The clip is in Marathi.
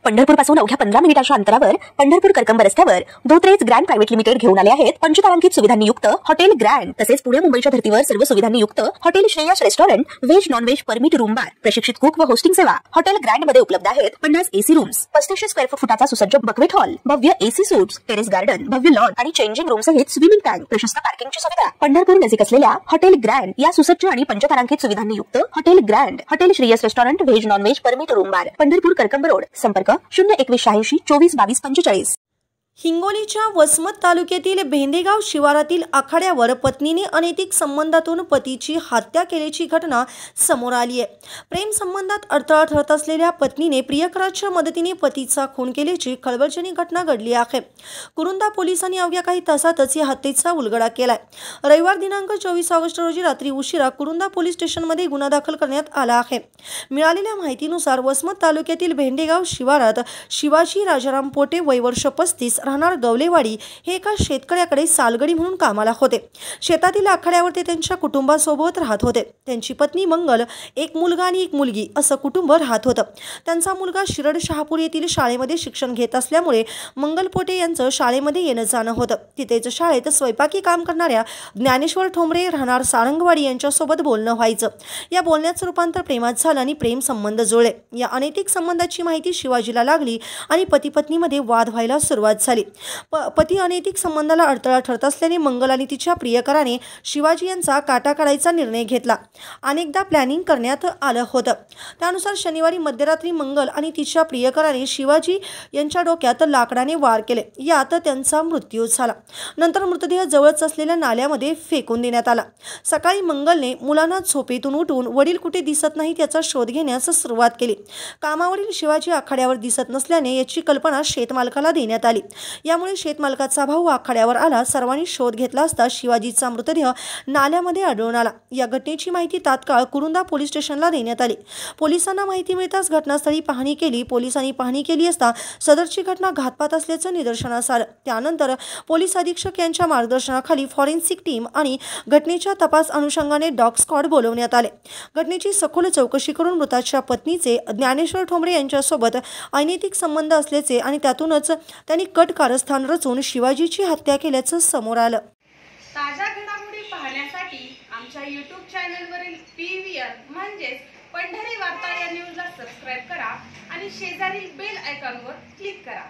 पंढरपूर पासून अवघ्या 15 मिनिटांच्या अंतरावर पंढरपूर करकंब रस्त्यावर धोत्रेज ग्रँड प्रायव्हेट लिमिटेड घेऊन आले आहेत पंचतारांकित सुविधांनी युक्त हॉटेल ग्रँड। तसेच पुणे मुंबईच्या धर्तीवर सर्व सुविधांनी युक्त hotel Shreyas restaurant, veg non veg permit room बार, प्रशिक्षित कुक व होस्टिंग सेवा। हॉटेल ग्रँड मध्ये उपलब्ध आहेत 50 एसी रूम्स, 3500 स्क्वेअर फुटाचा सुसज्ज बक्वेट हॉल, भव्य एसी सूट्स, टेरेस गार्डन, भव्य लॉन आणि चेंजिंग रूम सहित स्विमिंग टँक, प्रशस्त पार्किंगची सुविधा। पंढरपूर नजीक असलेल्या हॉटेल ग्रँड या सुसज्ज आणि पंचतारांकित सुविधांनी युक्त hotel grand, hotel Shreyas restaurant, veg non veg permit room बार, पंढरपूर करकंब रोड। संपर्क 02186 24 22 45। हिंगोलीच्या वसमत तालुक्यातील भेंदेगाव शिवारातील आखाड्यावर पत्नीने अनैतिक संबंधातून पतीची हत्या केल्याची घटना समोर आली आहे। प्रेम संबंधात अडथळा ठरत असलेल्या पत्नीने प्रियकराच्या मदतीने पतीचा खून केल्याची खळबळजनक घटना घडली आहे। कुरुंदा पोलिसांनी अवघ्या काही तासातच या हत्येचा उलगडा केलाय। रविवार दिनांक 24 ऑगस्ट रोजी रात्री उशिरा कुरुंदा पोलीस स्टेशनमध्ये गुन्हा दाखल करण्यात आला आहे। मिळालेल्या माहितीनुसार वसमत तालुक्यातील भेंडेगाव शिवारात शिवाजी राजाराम पोटे वय वर्ष 35 राहणार गवलेवाडी हे एका शेतकऱ्याकडे सालगडी म्हणून कामाला होते। शेतातील आखाड्यावर ते त्यांच्या कुटुंबासोबत राहत होते। त्यांची पत्नी मंगल, एक मुलगा आणि एक मुलगी असं कुटुंब राहत होतं। त्यांचा मुलगा शिरड शहापूर येथील शाळेमध्ये शिक्षण घेत असल्यामुळे मंगल पोटे यांचं शाळेमध्ये येणं जाणं होतं। तिथेच शाळेत स्वयंपाकी काम करणाऱ्या ज्ञानेश्वर ठोंबरे राहणार सारंगवाडी यांच्यासोबत बोलणं व्हायचं। या बोलण्याचं रूपांतर प्रेमात झालं आणि प्रेम संबंध जुळले। या अनैतिक संबंधाची माहिती शिवाजीला लागली आणि पती पत्नीमध्ये वाद व्हायला सुरुवात झाली। पती अनैतिक संबंधाला अडथळा ठरत असल्याने मंगल आणि तिच्या प्रियकराने शिवाजी यांचा काटा काढायचा निर्णय घेतला। अनेकदा प्लॅनिंग करण्यात आलं होतं। त्यानुसार शनिवारी मध्यरात्री मंगल आणि तिच्या प्रियकराने शिवाजी यांच्या डोक्यात लाकडाने वार केले। यात त्यांचा मृत्यू झाला। नंतर मृतदेह जवळच असलेल्या नाल्यामध्ये फेकून देण्यात आला। सकाळी मंगलने मुलांना झोपेतून उठवून वडील कुठे दिसत नाहीत याचा शोध घेण्यास सुरुवात केली। कामावरील शिवाजी आखाड्यावर दिसत नसल्याने याची कल्पना शेतमालकाला देण्यात आली। यामुळे शेतमालकाचा भाऊ आखाड्यावर आला। सर्वांनी शोध घेतला असता शिवाजीचा मृतदेह नाल्यामध्ये आढळून आला। या घटनेची माहिती तात्काळ कुरुंदा पोलीस स्टेशनला देण्यात आली। पोलिसांना माहिती मिळताच घटनास्थळी पाहणी केली। पोलिसांनी पाहणी केली असता सदरची घटना घातपात असल्याचं निदर्शनास आलं। त्यानंतर पोलीस अधीक्षक यांच्या मार्गदर्शनाखाली फॉरेन्सिक टीम आणि घटनेच्या तपास अनुषंगाने डॉग स्क्वॉड बोलवण्यात आले। घटनेची सखोल चौकशी करून मृताच्या पत्नीचे ज्ञानेश्वर ठोंबरे यांच्यासोबत अनैतिक संबंध असल्याचे आणि त्यातूनच त्यांनी कट कारस्थान रचून शिवाजीची हत्या केल्याचं समोर आलं। ताज्या घडामोडी पाहण्यासाठी आमच्या YouTube चॅनलवरील PVR म्हणजेच पंढरी वार्ता या न्यूजला सबस्क्राइब करा आणि शेजारील बेल आयकॉनवर क्लिक करा।